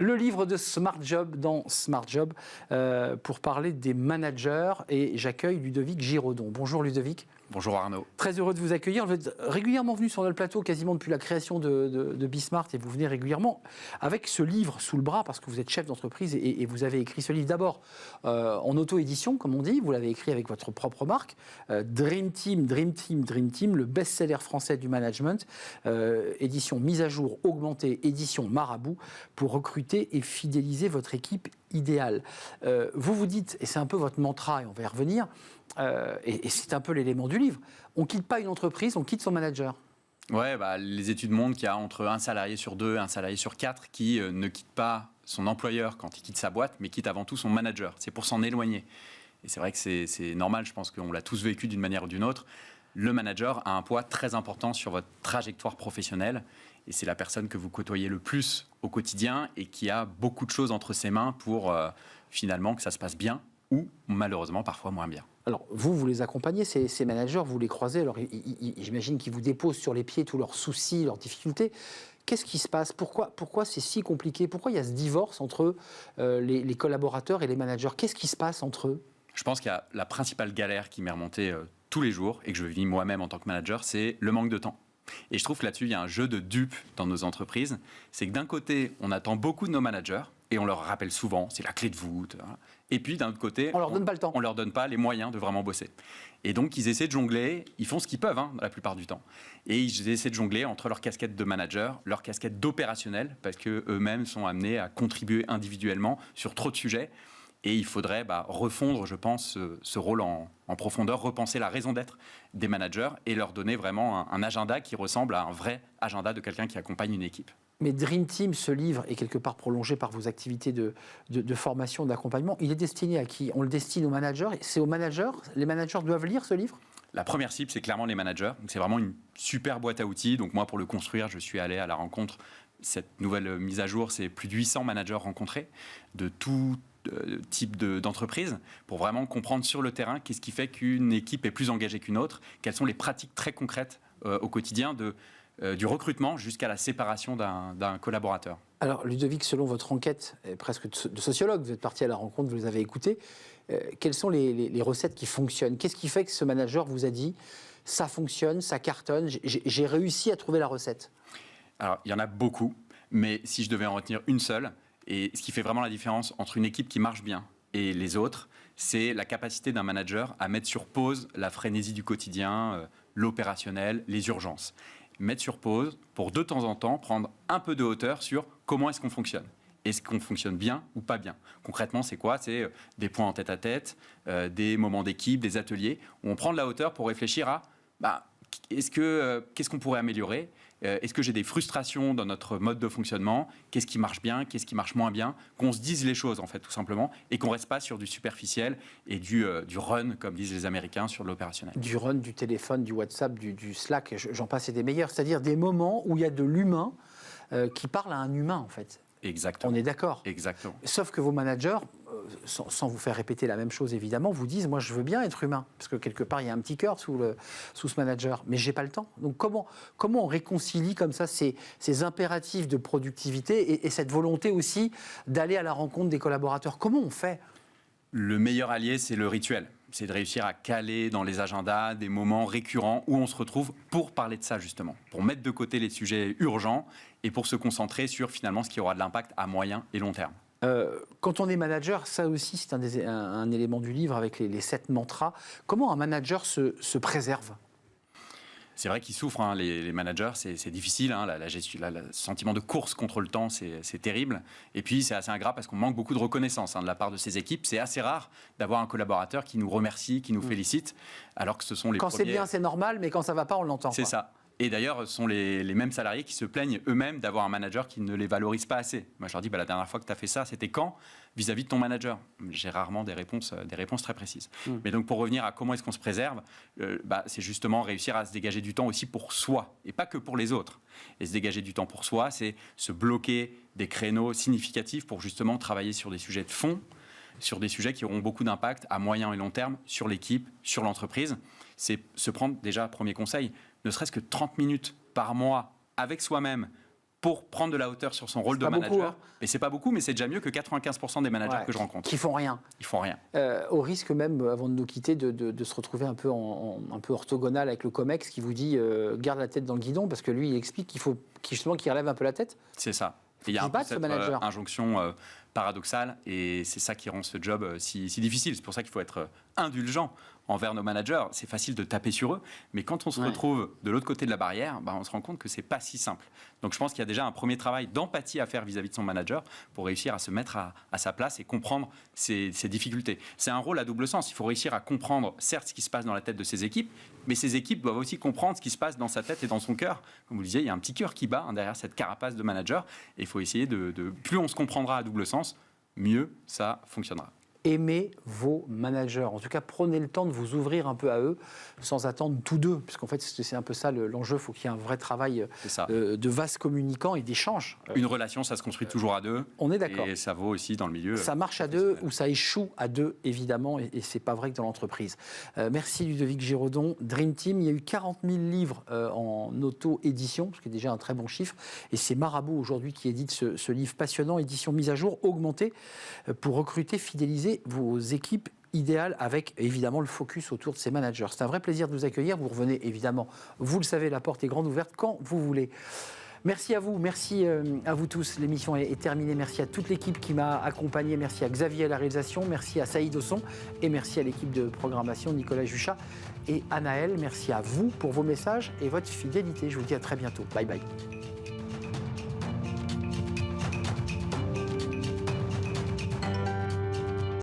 Le livre de Smart Job dans Smart Job pour parler des managers. Et j'accueille Ludovic Giraudon. Bonjour Ludovic. Bonjour Arnaud. Très heureux de vous accueillir. Vous êtes régulièrement venu sur notre plateau, quasiment depuis la création de Bismart, et vous venez régulièrement avec ce livre sous le bras, parce que vous êtes chef d'entreprise et vous avez écrit ce livre d'abord en auto-édition, comme on dit. Vous l'avez écrit avec votre propre marque. Dream Team, Dream Team, Dream Team, le best-seller français du management. Édition mise à jour, augmentée, édition Marabout, pour recruter et fidéliser votre équipe idéale. Vous vous dites, et c'est un peu votre mantra, et on va y revenir, et c'est un peu l'élément du livre, on ne quitte pas une entreprise, on quitte son manager. Ouais, les études montrent qu'il y a entre un salarié sur 2 et un salarié sur 4 qui ne quitte pas son employeur quand il quitte sa boîte, mais quitte avant tout son manager. C'est pour s'en éloigner. Et c'est vrai que c'est normal, je pense qu'on l'a tous vécu d'une manière ou d'une autre. Le manager a un poids très important sur votre trajectoire professionnelle. Et c'est la personne que vous côtoyez le plus au quotidien et qui a beaucoup de choses entre ses mains pour finalement que ça se passe bien ou malheureusement parfois moins bien. Alors, vous les accompagnez, ces managers, vous les croisez, alors j'imagine qu'ils vous déposent sur les pieds tous leurs soucis, leurs difficultés. Qu'est-ce qui se passe ? Pourquoi c'est si compliqué ? Pourquoi il y a ce divorce entre les collaborateurs et les managers ? Qu'est-ce qui se passe entre eux ? Je pense qu'il y a la principale galère qui m'est remontée tous les jours et que je vis moi-même en tant que manager, c'est le manque de temps. Et je trouve que là-dessus, il y a un jeu de dupes dans nos entreprises. C'est que d'un côté, on attend beaucoup de nos managers et on leur rappelle souvent, c'est la clé de voûte. Et puis d'un autre côté, on leur donne pas le temps. On leur donne pas les moyens de vraiment bosser. Et donc, ils essaient de jongler, ils font ce qu'ils peuvent la plupart du temps. Et ils essaient de jongler entre leur casquette de manager, leur casquette d'opérationnel, parce qu'eux-mêmes sont amenés à contribuer individuellement sur trop de sujets. Et il faudrait refondre, je pense, ce rôle en profondeur, repenser la raison d'être des managers et leur donner vraiment un agenda qui ressemble à un vrai agenda de quelqu'un qui accompagne une équipe. Mais Dream Team, ce livre, est quelque part prolongé par vos activités de formation, d'accompagnement. Il est destiné à qui ? On le destine aux managers. C'est aux managers ? Les managers doivent lire ce livre ? La première cible, c'est clairement les managers. C'est vraiment une super boîte à outils. Donc moi, pour le construire, je suis allé à la rencontre. Cette nouvelle mise à jour, c'est plus de 800 managers rencontrés de tout type d'entreprise pour vraiment comprendre sur le terrain qu'est-ce qui fait qu'une équipe est plus engagée qu'une autre, quelles sont les pratiques très concrètes au quotidien du recrutement jusqu'à la séparation d'un collaborateur. Alors Ludovic, selon votre enquête presque de sociologue, vous êtes parti à la rencontre, vous les avez écoutés, quelles sont les recettes qui fonctionnent ? Qu'est-ce qui fait que ce manager vous a dit ça fonctionne, ça cartonne, j'ai réussi à trouver la recette ? Alors il y en a beaucoup, mais si je devais en retenir une seule, et ce qui fait vraiment la différence entre une équipe qui marche bien et les autres, c'est la capacité d'un manager à mettre sur pause la frénésie du quotidien, l'opérationnel, les urgences. Mettre sur pause pour de temps en temps prendre un peu de hauteur sur comment est-ce qu'on fonctionne. Est-ce qu'on fonctionne bien ou pas bien ? Concrètement, c'est quoi ? C'est des points en tête-à-tête, des moments d'équipe, des ateliers, où on prend de la hauteur pour réfléchir à qu'est-ce qu'on pourrait améliorer ? Est-ce que j'ai des frustrations dans notre mode de fonctionnement ? Qu'est-ce qui marche bien ? Qu'est-ce qui marche moins bien ? Qu'on se dise les choses, en fait, tout simplement, et qu'on ne reste pas sur du superficiel et du run, comme disent les Américains, sur l'opérationnel. Du run, du téléphone, du WhatsApp, du Slack, j'en passe et des meilleurs. C'est-à-dire des moments où il y a de l'humain qui parle à un humain, en fait. Exactement. On est d'accord. Exactement. Sauf que vos managers, sans vous faire répéter la même chose évidemment, vous disent moi je veux bien être humain parce que quelque part il y a un petit cœur sous ce manager, mais j'ai pas le temps. Donc comment on réconcilie comme ça ces impératifs de productivité et cette volonté aussi d'aller à la rencontre des collaborateurs ? Comment on fait ? Le meilleur allié, c'est le rituel. C'est de réussir à caler dans les agendas des moments récurrents où on se retrouve pour parler de ça justement, pour mettre de côté les sujets urgents et pour se concentrer sur finalement ce qui aura de l'impact à moyen et long terme. Quand on est manager, ça aussi c'est un élément du livre avec les 7 mantras. Comment un manager se préserve ? C'est vrai qu'ils souffrent, les managers, c'est difficile, le sentiment de course contre le temps, c'est terrible. Et puis c'est assez ingrat parce qu'on manque beaucoup de reconnaissance de la part de ces équipes. C'est assez rare d'avoir un collaborateur qui nous remercie, qui nous félicite, alors que ce sont les premiers... Quand c'est bien, c'est normal, mais quand ça ne va pas, on l'entend. C'est ça. Et d'ailleurs, ce sont les mêmes salariés qui se plaignent eux-mêmes d'avoir un manager qui ne les valorise pas assez. Moi, je leur dis, la dernière fois que tu as fait ça, c'était quand ? Vis-à-vis de ton manager. J'ai rarement des réponses très précises. Mais donc, pour revenir à comment est-ce qu'on se préserve, c'est justement réussir à se dégager du temps aussi pour soi, et pas que pour les autres. Et se dégager du temps pour soi, c'est se bloquer des créneaux significatifs pour justement travailler sur des sujets de fond, sur des sujets qui auront beaucoup d'impact à moyen et long terme sur l'équipe, sur l'entreprise. C'est se prendre, déjà, premier conseil, ne serait-ce que 30 minutes par mois avec soi-même pour prendre de la hauteur sur son rôle de pas manager. beaucoup, hein. Et c'est pas beaucoup, mais c'est déjà mieux que 95% des managers que je rencontre. Qui font rien. Ils font rien. Au risque même, avant de nous quitter, de se retrouver un peu, un peu orthogonal avec le COMEX qui vous dit garde la tête dans le guidon, parce que lui, il explique qu'il faut justement qu'il relève un peu la tête. C'est ça. Et il y a un peu cette injonction paradoxale, et c'est ça qui rend ce job si difficile. C'est pour ça qu'il faut être indulgent envers nos managers. C'est facile de taper sur eux, mais quand on se retrouve de l'autre côté de la barrière, on se rend compte que c'est pas si simple. Donc je pense qu'il y a déjà un premier travail d'empathie à faire vis-à-vis de son manager pour réussir à se mettre à sa place et comprendre ses difficultés. C'est un rôle à double sens. Il faut réussir à comprendre, certes, ce qui se passe dans la tête de ses équipes, mais ces équipes doivent aussi comprendre ce qui se passe dans sa tête et dans son cœur. Comme vous le disiez, il y a un petit cœur qui bat derrière cette carapace de manager, et il faut essayer plus on se comprendra à double sens, mieux ça fonctionnera. Aimez vos managers. En tout cas, prenez le temps de vous ouvrir un peu à eux, sans attendre tous deux. Parce qu'en fait, c'est un peu ça l'enjeu. Il faut qu'il y ait un vrai travail de vase communicant et d'échange. Une relation, ça se construit toujours à deux. On est d'accord. Et ça vaut aussi dans le milieu. Ça marche à deux ou ça échoue à deux, évidemment. Et ce n'est pas vrai que dans l'entreprise. Merci Ludovic Giraudon. Dream Team, il y a eu 40 000 livres en auto-édition, ce qui est déjà un très bon chiffre. Et c'est Marabout aujourd'hui qui édite ce livre passionnant, édition mise à jour, augmentée, pour recruter, fidéliser vos équipes idéales avec évidemment le focus autour de ces managers. C'est un vrai plaisir de vous accueillir. Vous revenez évidemment, vous le savez, la porte est grande ouverte quand vous voulez. Merci à vous, merci à vous tous. L'émission est terminée. Merci à toute l'équipe qui m'a accompagné. Merci à Xavier à la réalisation. Merci à Saïd au son. Et merci à l'équipe de programmation, Nicolas Juchat et Anaël. Merci à vous pour vos messages et votre fidélité. Je vous dis à très bientôt. Bye bye.